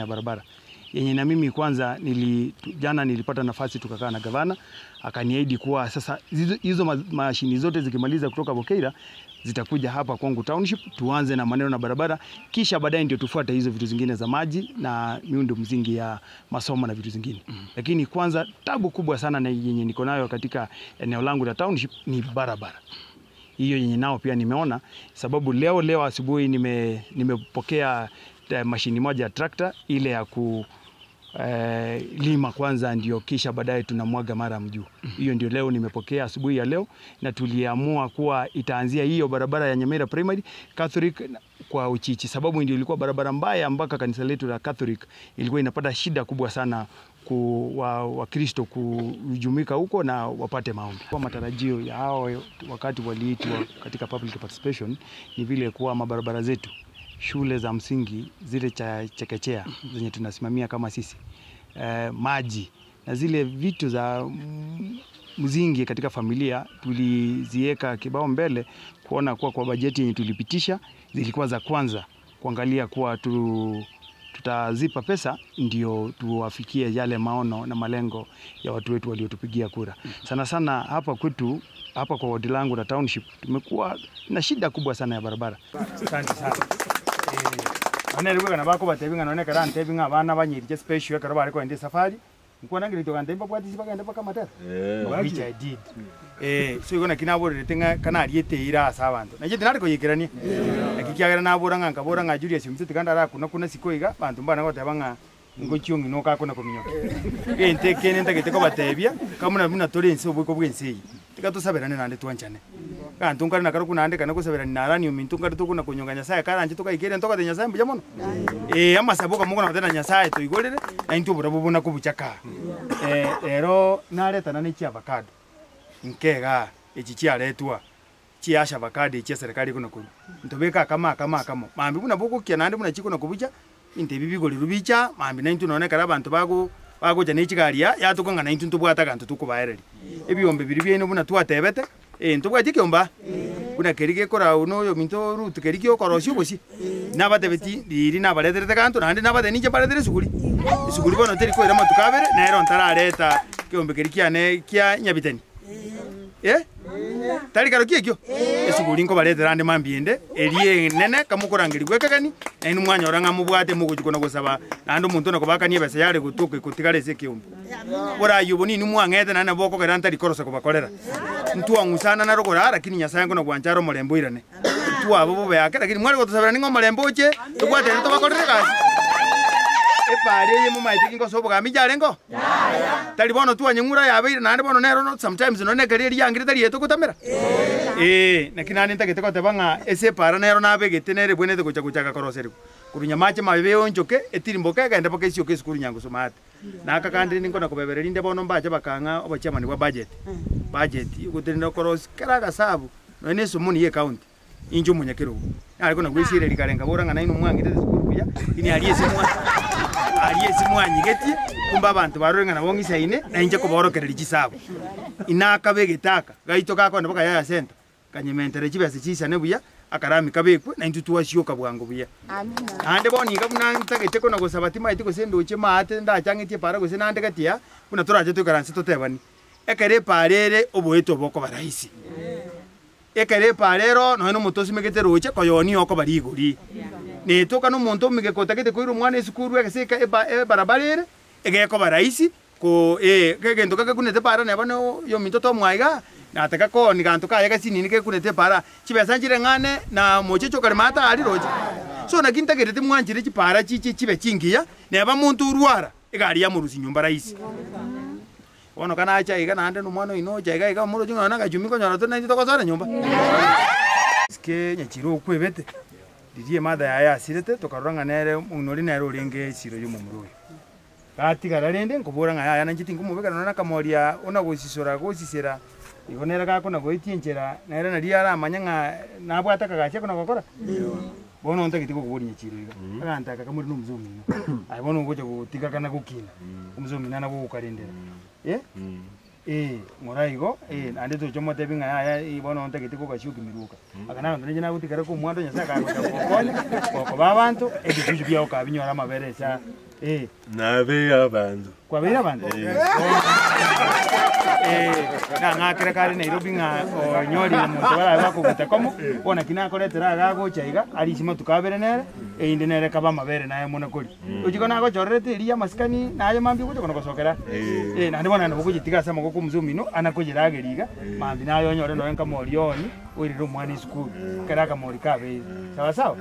ya barabara yenye na mimi kwanza jana nilipata nafasi tukakaa na gavana akaniahidi kuwa sasa hizo mashini zote zikimaliza kutoka Bokeira zitakuja hapa kwangu township, tuanze na maneno na barabara, kisha baadaye ndio tufuate hizo vitu zingine za maji na miundo msingi ya masomo na vitu zingine. Lakini kwanza tabu kubwa sana na yenye niko nayo katika eneo langu la township ni barabara. Hiyo yenye nao pia nimeona, sababu leo asubuhi nimepokea mashini moja ya tractor ile ya lima kwanza ndio kisha baadaye tunamwaga mara mjuu. Hiyo ndio leo nimepokea asubuhi ya leo, na tuliamua kuwa itaanzia hiyo barabara ya Nyamira Primary Catholic kwa Uchichi, sababu ndio ilikuwa barabara mbaya mpaka kanisa letu la Catholic ilikuwa inapata shida kubwa sana Wakristo kujumika huko na wapate maombi. Kwa matarajio ya hao wakati waliitwa katika public participation ni vile kuwa mabarabara zetu, shule za msingi zile chekechea zenye tunasimamia kama sisi, maji na zile vitu za mzingi katika familia tuliziweka kibao mbele kuona kuwa kwa bajeti yenye tulipitisha zilikuwa za kwanza kuangalia kuwa tutazipa pesa ndio tuwafikie yale maono na malengo ya watu wetu waliotupigia kura. Sana sana hapa kwetu, hapa kwa wadi langu la township tumekuwa na shida kubwa sana ya barabara. Asante sana. Anelikuwa na bako batebinga naone kara ntebinga abana banyirije special kara bari ko ende safari nkona ngirito kantemba bwati sibaka ende paka matera which I did so igona kinabore tenga kana ariete ira asa abantu naje tinari ko yikirania akikyagera nabora nganka bora nga Julius mtiti kanda ara kuna sikoiga bantu mbana ko tebanga ngo cyungi no ka kuna kominyoka ente kene ntagete ko batebia kamuna muna tolense obwiko bwenseyi tikatusaberane nande twanchane kantu ngari nakaro kunande kana kusaberana narani umintu ngari tukuna kunyonga Nyasaye karanje tukaikere ntoka de Nyasaye mbya mono amasaboka mugo na tena Nyasaye to igorere na intu burabubuna kubuchaka ero nareta nane chi avocado nkega echi chiaretwa chiasha avocado echi serikali kuna kuru ntobeka kama mambi buna boko kianande buna chiko na kubucha inte bibigori rubicha mambi na intu none kara abantu bago jane chigaria yatukonga na intu ntubwata kantu tukubaereri ebiombe biri byeno buna twatebete ntubwati kyomba kuna kerige kora uno yo minto rutu kerige okorosyo bosi nabatebeti diri nabareterete kantu nande nabade nije baretere suguri bono teri ko irama tukabere na ero ntarareta kyombe kerikiane kya nyabiteni tari karo kikyo esuguri ngo baretera ande mambiende erie nene kamukorangiri gwekagani na inu mwanya oranga mubwate mugujikona gusaba nando muntu nako bakanie bese yare gutuke kutigarese kyombe bora yuboni ni mwangete nane boko geranta rikorosa kubakorera ntu angusana na rogora lakini Nyasaye ngo nagwancharo morembo irane ntu abo bobe yake lakini mwari gotosabira ningo morembo che tugwate tubakorera kasi pare ye mumaitiki ngo sobo kamijare ngo tali bono tu anyungura yabe nande bono nero no sometimes no negeri yangire tali yeto kutamera nakinani ntagete ko tebanga ese para nero nabe getenere bwenete kuchakuchaka koroseri kurunya mache mabe onjoke etirimboka gaende poke isyo ke skuru nyango somate naka kandi ningo nakubeberera inde bono mbaje bakanga obachama wa budget gutenda koros karaga sabu no neso muni ye county injo munyakero ariko nagwisire likarenga boranga naino mwangire skuru ya ini aliyese mwanyigeti kumba abantu barorenga nabongisa ine na inje ko borokerera ikisabu inaka begetaka gaito kako ndabaka ya center kanyementere kibase kisane buya akarami kabekwe na intu tuwashiyoka bwango buya amina ande boni kabuna ntagete ko nagosaba tima itiko sendoche mate ndachangitie para gose nande gatia kuna turaje tukaranse totebani ekere parere oboeto boko barahisi ekere parero no mutosi megete roche koyoni oko barigori netoka no muntu migekota kete koiro mwana esukuru ekaseka barabarere egeko barahisi ko kegendo kakunete para ne bano yo mitoto mwaiga na ataka ko ni kantu kaya gasini ni kekunete para chibesa njire ngane na mochecho karimata ali roje so na kinta kerete mwanjire chipara chibe chingiya ne ba muntu ruara egari ya murusi nyumba rahisi wono kana acha iga nande no mwana ino jaiga iga muro junga na gajumi ko nyara to na ndito ko sara nyumba ske nyachiro kwebete didiye mada ya sirete tokaranga nere unori nero renge siro yo mumuru kati gararende nkobora nga ya nanjiti ngumubeka nona kamoria ona gusisora gusisera ibonera kako na goitienchera nere na riara amanyanga nabwata kagache kuna gokora bono ntagiti ko kubori nyachiro iga aganta kakamuri no muzumi ai bono goje gutika kana gukina umuzumi nana go ukarendera ngoraigo ande tuchomote binga ya ibono ntegete ko kashuki miruka akana ndanje na gutikara ko mwando nyasaka ko babantu ebijuju byao kabinyora mabere cha na bega bandu kwa bega bandu na ngakira kali Nairobi nga nyori muntu bara bako gutakomo ona kina koretera gago chaiga ari sima tukabere nere inde nere kaba mabere naye mona kuri ujikona go chorrete iriya maskani naye mambi gucho kono kosokera na ndibona ndo kugitiga sama ko mzumino anakujirageriga mambi nayo nyore no enka morioni wiriro mwani school kera ka mori kabe sawa sawa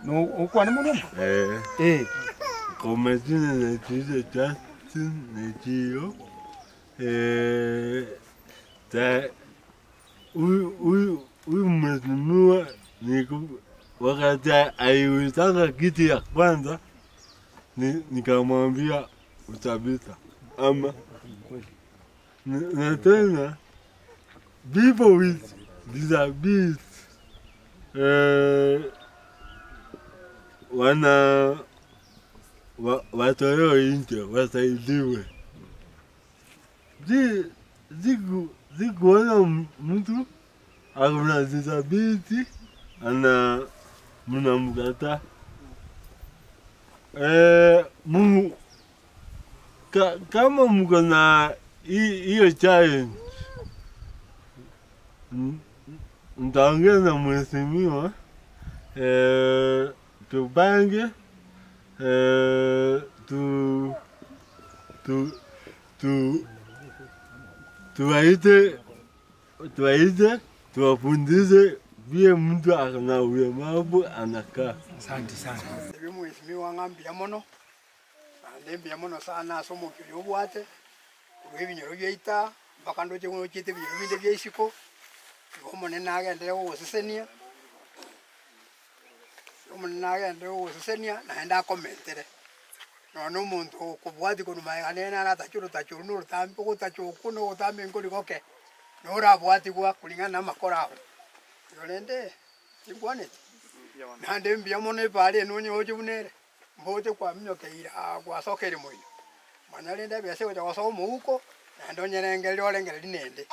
no ukwane muno como tiene netice Justin netio mheshimiwa wakati aiwitaka kiti ya kwanza nikamwambia utabita ama na tena people with disabilities watolewe nje wasaidiwe. Sikuona mtu akuna disability mnamkataa. Mungu kama mko na hiyo challenge, mtaongea na mheshimiwa tupange tuwaite tuwafundishe vile mtu akana ulemavu anakaa. Asante sana. Mheshimiwa ngambia mono ndembia mono sana somo kyo bwate kubinyoro byeita bakando cyo ngo chite binyoro binde byishiko ngomone nagende wosesenia ngomone nagende wosesenia naenda komentere no muntu kubwati kono mayanena na tachuru no tambi ko tachuku no tambi ngoli goke no rabwati kwa kulingana na makora aho yolende ingwane nande mbia mono pale no nyo jubunere mbote kwa mnyoke ira kwa sokere moyo manalenda byase kwa somo huko na ndo nyerengele olengele linende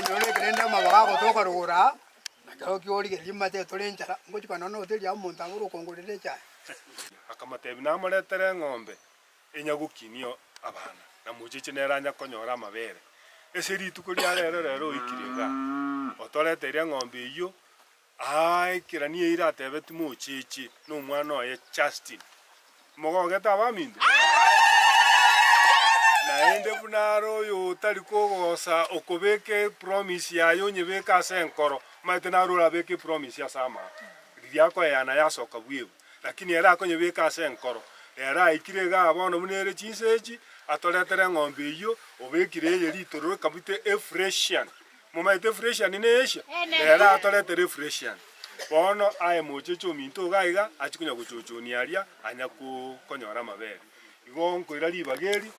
nyole krenda mabaga kutoka rura nakao kioli kelimate tolenjara ngochi kana no hoteli ya muntu anguru kongolele cha akamatebi namuretere ng'ombe enyagukinio abana na muchichi neranya konyora amabere ese rituko ria rero ikiriga otoreteria ng'ombe iyo kiranie iratebeti muchichi n'omwana oye Justin mogogeta abaminde naende bunaro yo utari kogosa okobeke promise yayo nyebeka senkoro maite narura beke promise ya sama riako yana yasoka bwebu lakini era akonyebeka senkoro era ikirega abono munere chinsechi atoletere ng'ombe iyo obekire ye litoro kabite efreshian mumaite freshian neesha era atoletere freshian bono aye mochecho minto gaiga achikunya gochochonia aria anya konyora mabere igo nkoira libageri